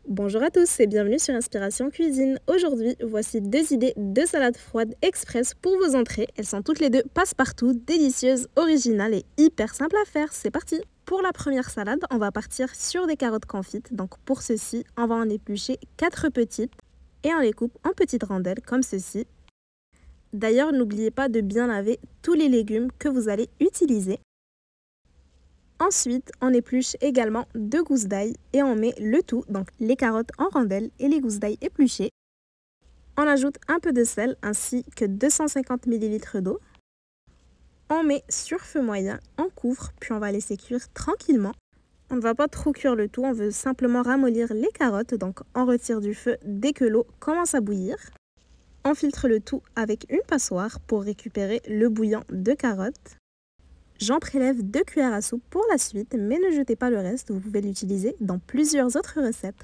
Bonjour à tous et bienvenue sur Inspiration Cuisine. Aujourd'hui, voici 2 idées de salade froide express pour vos entrées. Elles sont toutes les deux passe-partout, délicieuses, originales et hyper simples à faire. C'est parti! Pour la première salade, on va partir sur des carottes confites. Donc pour ceci, on va en éplucher 4 petites et on les coupe en petites rondelles comme ceci. D'ailleurs, n'oubliez pas de bien laver tous les légumes que vous allez utiliser. Ensuite, on épluche également 2 gousses d'ail et on met le tout, donc les carottes en rondelles et les gousses d'ail épluchées. On ajoute un peu de sel ainsi que 250 ml d'eau. On met sur feu moyen, on couvre, puis on va laisser cuire tranquillement. On ne va pas trop cuire le tout, on veut simplement ramollir les carottes, donc on retire du feu dès que l'eau commence à bouillir. On filtre le tout avec une passoire pour récupérer le bouillon de carottes. J'en prélève 2 cuillères à soupe pour la suite, mais ne jetez pas le reste, vous pouvez l'utiliser dans plusieurs autres recettes.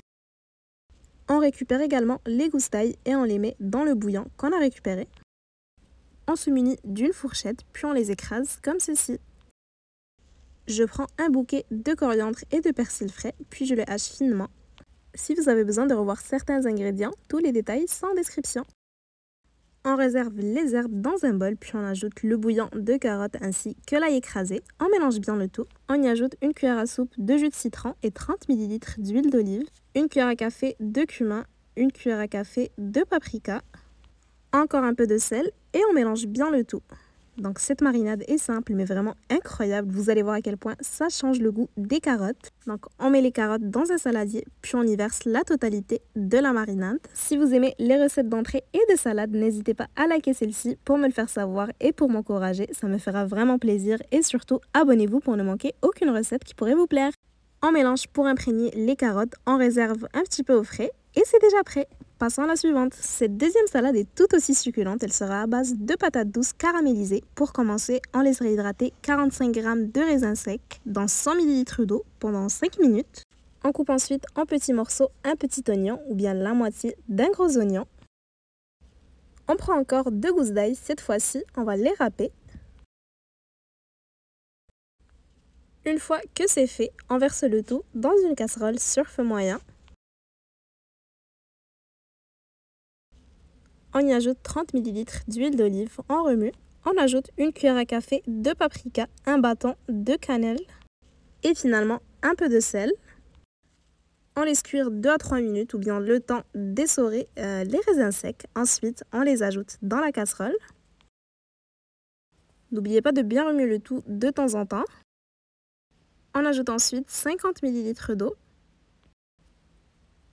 On récupère également les gousses d'ail et on les met dans le bouillon qu'on a récupéré. On se munit d'une fourchette, puis on les écrase comme ceci. Je prends un bouquet de coriandre et de persil frais, puis je le hache finement. Si vous avez besoin de revoir certains ingrédients, tous les détails sont en description. On réserve les herbes dans un bol, puis on ajoute le bouillon de carottes ainsi que l'ail écrasé. On mélange bien le tout. On y ajoute une cuillère à soupe de jus de citron et 30 ml d'huile d'olive, une cuillère à café de cumin, une cuillère à café de paprika, encore un peu de sel et on mélange bien le tout. Donc cette marinade est simple mais vraiment incroyable. Vous allez voir à quel point ça change le goût des carottes. Donc on met les carottes dans un saladier puis on y verse la totalité de la marinade. Si vous aimez les recettes d'entrée et de salade, n'hésitez pas à liker celle-ci pour me le faire savoir et pour m'encourager. Ça me fera vraiment plaisir et surtout abonnez-vous pour ne manquer aucune recette qui pourrait vous plaire. On mélange pour imprégner les carottes, on réserve un petit peu au frais et c'est déjà prêt. Passons à la suivante. Cette deuxième salade est tout aussi succulente. Elle sera à base de patates douces caramélisées. Pour commencer, on laissera hydrater 45 g de raisins secs dans 100 ml d'eau pendant 5 minutes. On coupe ensuite en petits morceaux un petit oignon ou bien la moitié d'un gros oignon. On prend encore 2 gousses d'ail. Cette fois-ci, on va les râper. Une fois que c'est fait, on verse le tout dans une casserole sur feu moyen. On y ajoute 30 ml d'huile d'olive, on remue. On ajoute une cuillère à café de paprika, un bâton de cannelle et finalement un peu de sel. On laisse cuire 2 à 3 minutes ou bien le temps d'essorer les raisins secs. Ensuite, on les ajoute dans la casserole. N'oubliez pas de bien remuer le tout de temps en temps. On ajoute ensuite 50 ml d'eau.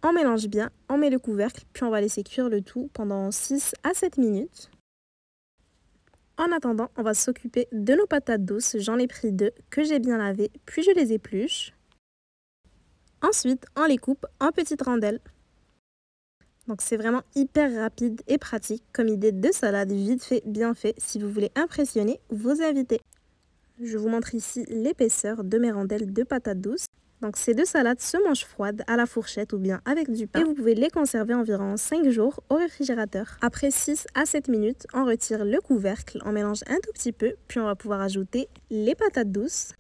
On mélange bien, on met le couvercle, puis on va laisser cuire le tout pendant 6 à 7 minutes. En attendant, on va s'occuper de nos patates douces. J'en ai pris 2 que j'ai bien lavées, puis je les épluche. Ensuite, on les coupe en petites rondelles. Donc c'est vraiment hyper rapide et pratique comme idée de salade, vite fait, bien fait, si vous voulez impressionner vos invités. Je vous montre ici l'épaisseur de mes rondelles de patates douces. Donc ces 2 salades se mangent froides à la fourchette ou bien avec du pain. Et vous pouvez les conserver environ 5 jours au réfrigérateur. Après 6 à 7 minutes, on retire le couvercle, on mélange un tout petit peu, puis on va pouvoir ajouter les patates douces.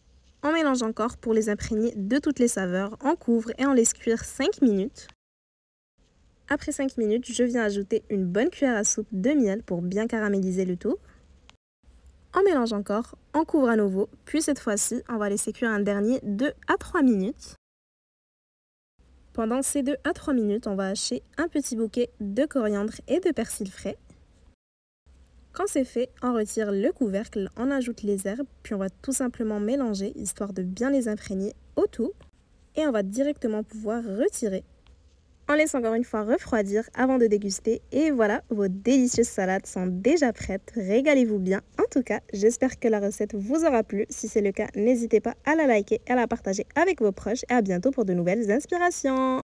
On mélange encore pour les imprégner de toutes les saveurs, on couvre et on laisse cuire 5 minutes. Après 5 minutes, je viens ajouter une bonne cuillère à soupe de miel pour bien caraméliser le tout. On mélange encore, on couvre à nouveau, puis cette fois-ci, on va laisser cuire un dernier 2 à 3 minutes. Pendant ces 2 à 3 minutes, on va hacher un petit bouquet de coriandre et de persil frais. Quand c'est fait, on retire le couvercle, on ajoute les herbes, puis on va tout simplement mélanger, histoire de bien les imprégner au tout. Et on va directement pouvoir retirer. On laisse encore une fois refroidir avant de déguster et voilà, vos délicieuses salades sont déjà prêtes. Régalez-vous bien. En tout cas, j'espère que la recette vous aura plu. Si c'est le cas, n'hésitez pas à la liker et à la partager avec vos proches et à bientôt pour de nouvelles inspirations.